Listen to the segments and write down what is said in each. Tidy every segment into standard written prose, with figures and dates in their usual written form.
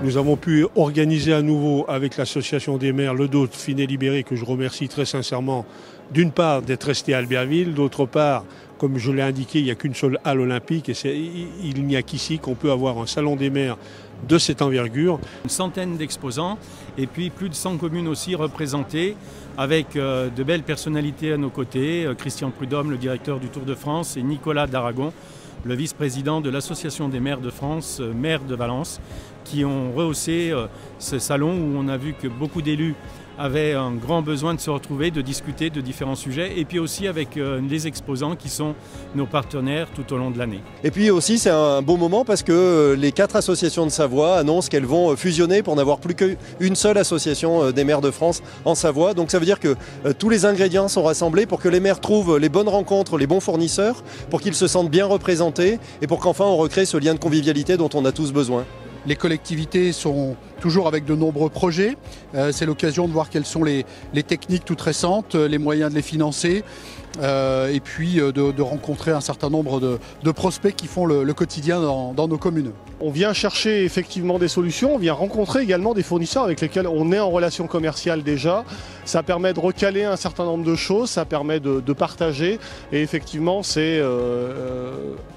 Nous avons pu organiser à nouveau avec l'association des maires le Dauphiné Libéré, que je remercie très sincèrement, d'une part d'être resté à Albertville, d'autre part, comme je l'ai indiqué, il n'y a qu'une seule halle olympique et il n'y a qu'ici qu'on peut avoir un salon des maires de cette envergure. Une centaine d'exposants et puis plus de 100 communes aussi représentées avec de belles personnalités à nos côtés. Christian Prudhomme, le directeur du Tour de France, et Nicolas d'Aragon, le vice-président de l'Association des maires de France, maire de Valence, qui ont rehaussé ce salon où on a vu que beaucoup d'élus avaient un grand besoin de se retrouver, de discuter de différents sujets, et puis aussi avec les exposants qui sont nos partenaires tout au long de l'année. Et puis aussi c'est un beau moment parce que les 4 associations de Savoie annoncent qu'elles vont fusionner pour n'avoir plus qu'une seule association des maires de France en Savoie. Donc ça veut dire que tous les ingrédients sont rassemblés pour que les maires trouvent les bonnes rencontres, les bons fournisseurs, pour qu'ils se sentent bien représentés et pour qu'enfin on recrée ce lien de convivialité dont on a tous besoin. Les collectivités sont toujours avec de nombreux projets. C'est l'occasion de voir quelles sont les techniques toutes récentes, les moyens de les financer et puis de rencontrer un certain nombre de prospects qui font le quotidien dans nos communes. On vient chercher effectivement des solutions, on vient rencontrer également des fournisseurs avec lesquels on est en relation commerciale déjà. Ça permet de recaler un certain nombre de choses, ça permet de partager et effectivement c'est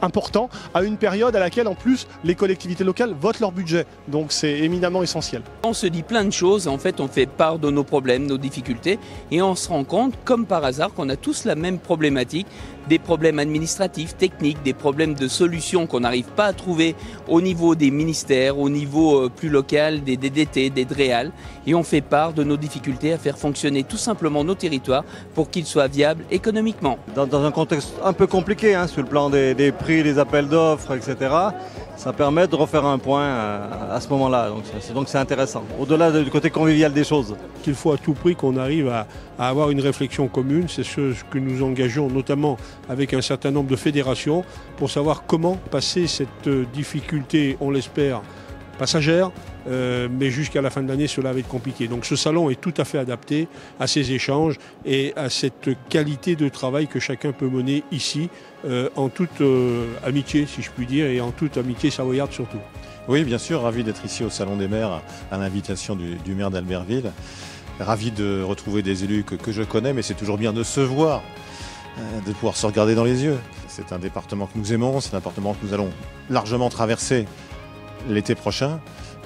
important à une période à laquelle en plus les collectivités locales votent leur budget. Donc c'est éminemment essentiel. On se dit plein de choses, en fait on fait part de nos problèmes, nos difficultés et on se rend compte comme par hasard qu'on a tous la même problématique, des problèmes administratifs, techniques, des problèmes de solutions qu'on n'arrive pas à trouver au niveau des ministères, au niveau plus local, des DDT, des DREAL, et on fait part de nos difficultés à faire fonctionner tout simplement nos territoires pour qu'ils soient viables économiquement. Dans un contexte un peu compliqué, sur le plan des prix, des appels d'offres, etc., ça permet de refaire un point à ce moment-là. Donc c'est intéressant, au-delà du côté convivial des choses. Il faut à tout prix qu'on arrive à avoir une réflexion commune, c'est ce que nous engageons notamment avec un certain nombre de fédérations pour savoir comment passer cette difficulté, on l'espère, passagère, mais jusqu'à la fin de l'année, cela va être compliqué. Donc ce salon est tout à fait adapté à ces échanges et à cette qualité de travail que chacun peut mener ici, en toute amitié, si je puis dire, et en toute amitié savoyarde surtout. Oui, bien sûr, ravi d'être ici au Salon des maires à l'invitation du maire d'Albertville. Ravi de retrouver des élus que je connais, mais c'est toujours bien de se voir, de pouvoir se regarder dans les yeux. C'est un département que nous aimons, c'est un département que nous allons largement traverser l'été prochain.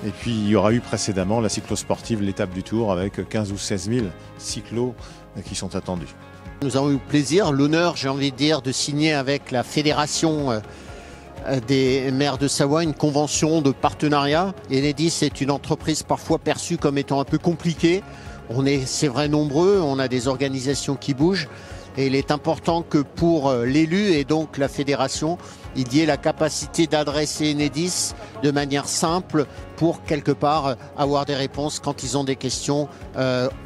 Et puis il y aura eu précédemment la cyclosportive, l'étape du Tour, avec 15 ou 16 000 cyclos qui sont attendus. Nous avons eu le plaisir, l'honneur, j'ai envie de dire, de signer avec la fédération des maires de Savoie une convention de partenariat. Enedis est une entreprise parfois perçue comme étant un peu compliquée. C'est vrai, nombreux, on a des organisations qui bougent. Et il est important que pour l'élu et donc la fédération, il y ait la capacité d'adresser Enedis de manière simple pour quelque part avoir des réponses quand ils ont des questions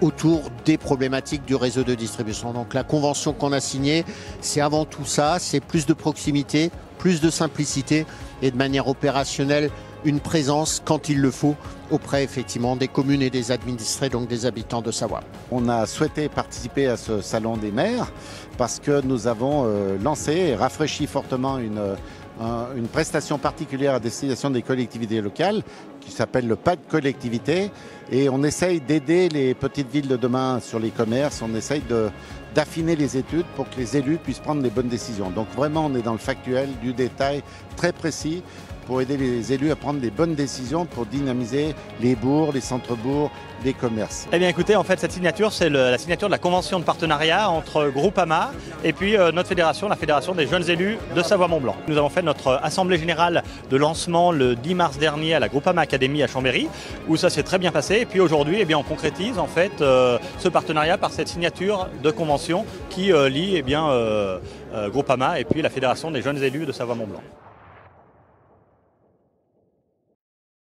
autour des problématiques du réseau de distribution. Donc la convention qu'on a signée, c'est avant tout ça, c'est plus de proximité, plus de simplicité et de manière opérationnelle, une présence quand il le faut auprès effectivement des communes et des administrés, donc des habitants de Savoie. On a souhaité participer à ce salon des maires parce que nous avons lancé et rafraîchi fortement une prestation particulière à destination des collectivités locales qui s'appelle le pas de collectivité et on essaye d'aider les petites villes de demain sur les commerces, on essaye d'affiner les études pour que les élus puissent prendre les bonnes décisions. Donc vraiment on est dans le factuel, du détail très précis pour aider les élus à prendre des bonnes décisions pour dynamiser les bourgs, les centres-bourgs, les commerces. Eh bien écoutez, en fait cette signature, c'est la signature de la convention de partenariat entre Groupama et puis notre fédération, la fédération des jeunes élus de Savoie-Mont-Blanc. Nous avons fait notre assemblée générale de lancement le 10 mars dernier à la Groupama Academy à Chambéry, où ça s'est très bien passé. Et puis aujourd'hui, eh bien, on concrétise en fait ce partenariat par cette signature de convention qui lie Groupama et puis la fédération des jeunes élus de Savoie-Mont-Blanc.